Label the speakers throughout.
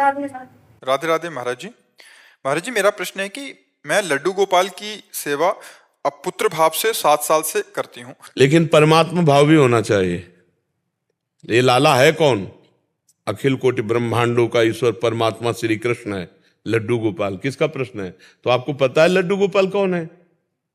Speaker 1: राधे राधे महाराज जी। महाराज जी, मेरा प्रश्न है कि मैं लड्डू गोपाल की सेवा अब पुत्र भाव से 7 साल से करती हूँ।
Speaker 2: लेकिन परमात्मा भाव भी होना चाहिए। ये लाला है कौन? अखिल कोटि ब्रह्मांडों का ईश्वर परमात्मा श्री कृष्ण है। लड्डू गोपाल किसका प्रश्न है? तो आपको पता है लड्डू गोपाल कौन है?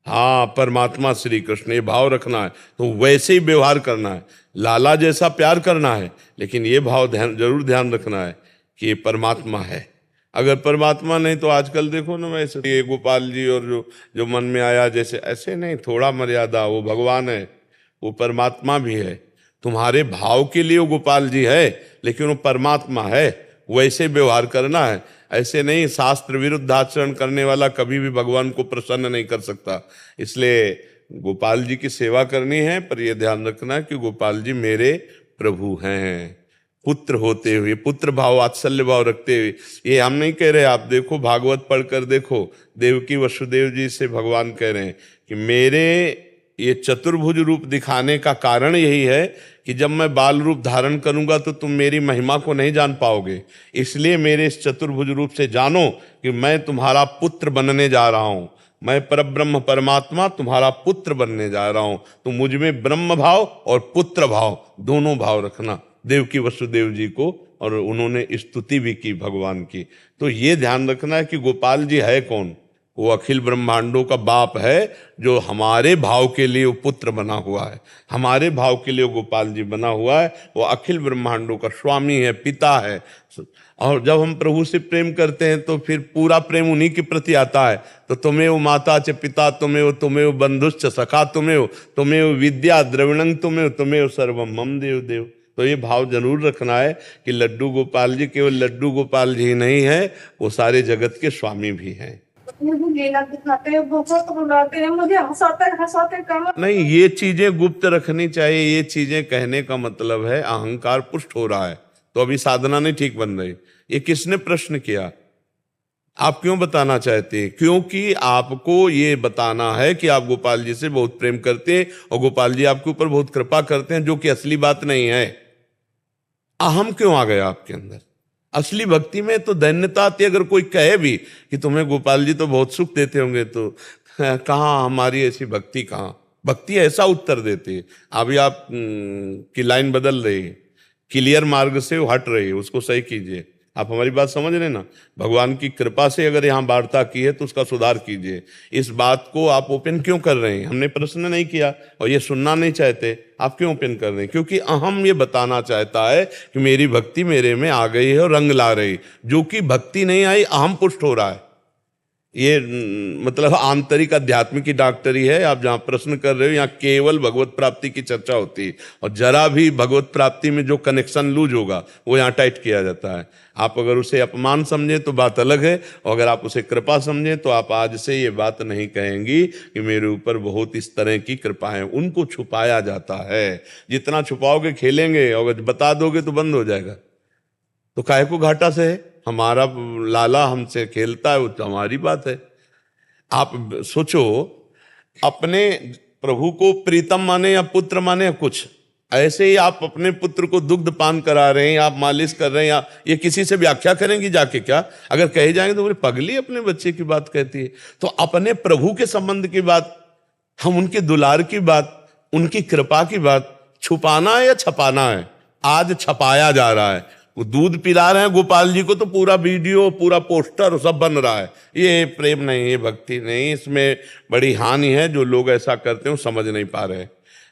Speaker 2: हाँ, परमात्मा श्री कृष्ण। ये भाव रखना है तो वैसे ही व्यवहार करना है, लाला जैसा प्यार करना है, लेकिन ये भाव जरूर ध्यान रखना है कि ये परमात्मा है। अगर परमात्मा नहीं तो आजकल देखो ना, वैसे ये गोपाल जी और जो जो मन में आया जैसे, ऐसे नहीं, थोड़ा मर्यादा। वो भगवान है, वो परमात्मा भी है। तुम्हारे भाव के लिए वो गोपाल जी है, लेकिन वो परमात्मा है, वैसे व्यवहार करना है। ऐसे नहीं, शास्त्र विरुद्ध आचरण करने वाला कभी भी भगवान को प्रसन्न नहीं कर सकता। इसलिए गोपाल जी की सेवा करनी है, पर यह ध्यान रखना कि गोपाल जी मेरे प्रभु हैं, पुत्र होते हुए, पुत्र भाव वात्सल्य भाव रखते हुए। ये हम नहीं कह रहे, आप देखो भागवत पढ़कर देखो, देवकी वसुदेव जी से भगवान कह रहे हैं कि मेरे ये चतुर्भुज रूप दिखाने का कारण यही है कि जब मैं बाल रूप धारण करूंगा तो तुम मेरी महिमा को नहीं जान पाओगे। इसलिए मेरे इस चतुर्भुज रूप से जानो कि मैं तुम्हारा पुत्र बनने जा रहा हूं। मैं परब्रह्म परमात्मा तुम्हारा पुत्र बनने जा रहा हूं। तो मुझ में ब्रह्म भाव और पुत्र भाव दोनों भाव रखना। देवकी वसुदेव जी को, और उन्होंने स्तुति भी की भगवान की। तो ये ध्यान रखना है कि गोपाल जी है कौन? वो अखिल ब्रह्मांडों का बाप है, जो हमारे भाव के लिए वो पुत्र बना हुआ है, हमारे भाव के लिए वो गोपाल जी बना हुआ है। वो अखिल ब्रह्मांडों का स्वामी है, पिता है। और जब हम प्रभु से प्रेम करते हैं तो फिर पूरा प्रेम उन्हीं के प्रति आता है। तो तुम्हें माता च पिता, तुम्हें बंधुश्च सखा, तुम्हें विद्या द्रविणं, तुम्हें सर्वम मम देव देव। तो ये भाव जरूर रखना है कि लड्डू गोपाल जी केवल लड्डू गोपाल जी नहीं है, वो सारे जगत के स्वामी भी हैं। नहीं, ये चीजें गुप्त रखनी चाहिए। ये चीजें कहने का मतलब है अहंकार पुष्ट हो रहा है, तो अभी साधना नहीं ठीक बन रही। ये किसने प्रश्न किया? आप क्यों बताना चाहते हैं? क्योंकि आपको ये बताना है कि आप गोपाल जी से बहुत प्रेम करते हैं और गोपाल जी आपके ऊपर बहुत कृपा करते हैं, जो कि असली बात नहीं है। अहम क्यों आ गया आपके अंदर? असली भक्ति में तो दैन्यता आती है। अगर कोई कहे भी कि तुम्हें गोपाल जी तो बहुत सुख देते होंगे, तो कहाँ हमारी ऐसी भक्ति? कहाँ भक्ति ऐसा उत्तर देती है? अभी आप की लाइन बदल रही है, क्लियर मार्ग से हट रही है, उसको सही कीजिए। आप हमारी बात समझ रहे ना? भगवान की कृपा से अगर यहाँ वार्ता की है तो उसका सुधार कीजिए। इस बात को आप ओपन क्यों कर रहे हैं? हमने प्रश्न नहीं किया और ये सुनना नहीं चाहते, आप क्यों ओपन कर रहे हैं? क्योंकि अहम ये बताना चाहता है कि मेरी भक्ति मेरे में आ गई है और रंग ला रही। जो कि भक्ति नहीं आई, अहम पुष्ट हो रहा है। ये मतलब आंतरिक आध्यात्मिक की डॉक्टरी है। आप जहाँ प्रश्न कर रहे हो, यहाँ केवल भगवत प्राप्ति की चर्चा होती है, और जरा भी भगवत प्राप्ति में जो कनेक्शन लूज होगा वो यहाँ टाइट किया जाता है। आप अगर उसे अपमान समझे तो बात अलग है, और अगर आप उसे कृपा समझे तो आप आज से ये बात नहीं कहेंगी कि मेरे ऊपर बहुत इस तरह की कृपा है। उनको छुपाया जाता है। जितना छुपाओगे खेलेंगे, और बता दोगे तो बंद हो जाएगा। तो काहे को घाटा से है? हमारा लाला हमसे खेलता है, वो तो हमारी बात है। आप सोचो, अपने प्रभु को प्रीतम माने या पुत्र माने या कुछ, ऐसे ही आप अपने पुत्र को दुग्ध पान करा रहे हैं, आप मालिश कर रहे हैं, या ये किसी से व्याख्या करेंगी जाके? क्या अगर कहे जाएंगे तो बोले पगली अपने बच्चे की बात कहती है। तो अपने प्रभु के संबंध की बात, हम उनके दुलार की बात, उनकी कृपा की बात छुपाना है या छपाना है? आज छपाया जा रहा है। वो दूध पिला रहे हैं गोपाल जी को, तो पूरा वीडियो, पूरा पोस्टर सब बन रहा है। ये प्रेम नहीं, ये भक्ति नहीं, इसमें बड़ी हानि है। जो लोग ऐसा करते हैं समझ नहीं पा रहे।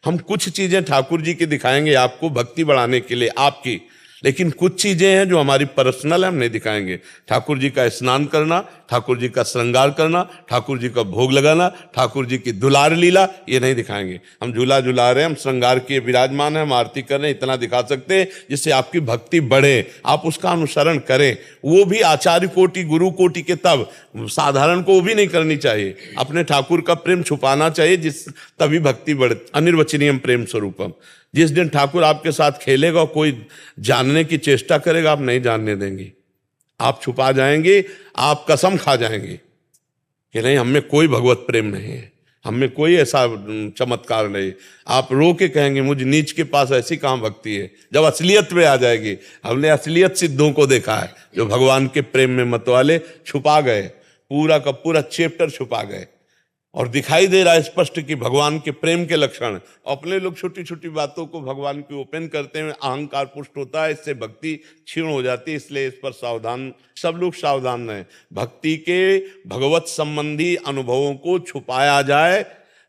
Speaker 2: हम कुछ चीजें ठाकुर जी की दिखाएंगे आपको भक्ति बढ़ाने के लिए आपकी, लेकिन कुछ चीजें हैं जो हमारी पर्सनल है, हम नहीं दिखाएंगे। ठाकुर जी का स्नान करना, ठाकुर जी का श्रृंगार करना, ठाकुर जी का भोग लगाना, ठाकुर जी की दुलार लीला, ये नहीं दिखाएंगे। हम झूला झुला रहे हैं, हम श्रृंगार किए विराजमान है, हम आरती कर रहे हैं, इतना दिखा सकते हैं जिससे आपकी भक्ति बढ़े, आप उसका अनुसरण करें। वो भी आचार्य कोटि, गुरु कोटि के, तब साधारण को वो भी नहीं करनी चाहिए। अपने ठाकुर का प्रेम छुपाना चाहिए, जिस तभी भक्ति बढ़े। अनिर्वचनीयम प्रेम स्वरूपम। जिस दिन ठाकुर आपके साथ खेलेगा, कोई जानने की चेष्टा करेगा, आप नहीं जानने देंगे, आप छुपा जाएंगे, आप कसम खा जाएंगे कि नहीं, हमें कोई भगवत प्रेम नहीं है। हम में कोई ऐसा चमत्कार नहीं। आप रो के कहेंगे मुझ नीच के पास ऐसी कहाँ भक्ति है, जब असलियत में आ जाएगी। हमने असलियत सिद्धों को देखा है जो भगवान के प्रेम में मतवाले छुपा गए, पूरा का पूरा चैप्टर छुपा गए और दिखाई दे रहा है स्पष्ट कि भगवान के प्रेम के लक्षण। अपने लोग छोटी छोटी बातों को भगवान की ओपन करते हैं, अहंकार पुष्ट होता है, इससे भक्ति क्षीण हो जाती है। इसलिए इस पर सावधान, सब लोग सावधान रहें। भक्ति के भगवत संबंधी अनुभवों को छुपाया जाए,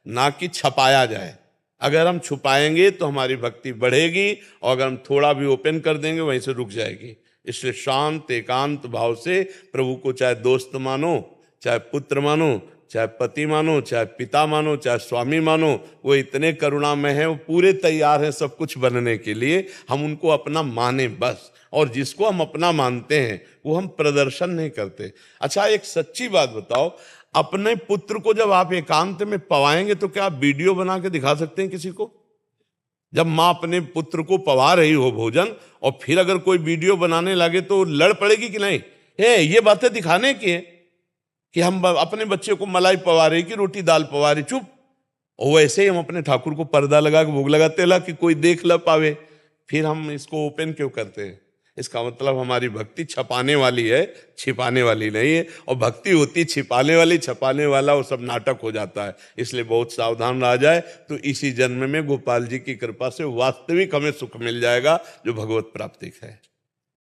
Speaker 2: ना कि छपाया जाए। अगर हम छुपाएंगे तो हमारी भक्ति बढ़ेगी और अगर हम थोड़ा भी ओपन कर देंगे वहीं से रुक जाएगी। इसलिए शांत एकांत भाव से प्रभु को चाहे दोस्त मानो, चाहे पुत्र मानो, चाहे पति मानो, चाहे पिता मानो, चाहे स्वामी मानो, वो इतने करुणामय हैं, वो पूरे तैयार हैं सब कुछ बनने के लिए। हम उनको अपना माने बस, और जिसको हम अपना मानते हैं वो हम प्रदर्शन नहीं करते। अच्छा, एक सच्ची बात बताओ, अपने पुत्र को जब आप एकांत में पवाएंगे तो क्या आप वीडियो बना के दिखा सकते हैं किसी को? जब माँ अपने पुत्र को पवा रही हो भोजन और फिर अगर कोई वीडियो बनाने लगे तो लड़ पड़ेगी कि नहीं? ये बातें दिखाने की है कि हम अपने बच्चे को मलाई पवा रहे कि रोटी दाल पवा रहे, चुप। और वैसे ही हम अपने ठाकुर को पर्दा लगा के भोग लगाते ला कि कोई देख ल पावे, फिर हम इसको ओपन क्यों करते हैं? इसका मतलब हमारी भक्ति छपाने वाली है, छिपाने वाली नहीं है। और भक्ति होती छिपाने वाली, छपाने वाला वो सब नाटक हो जाता है। इसलिए बहुत सावधान रहा जाए तो इसी जन्म में गोपाल जी की कृपा से वास्तविक हमें सुख मिल जाएगा जो भगवत प्राप्ति है।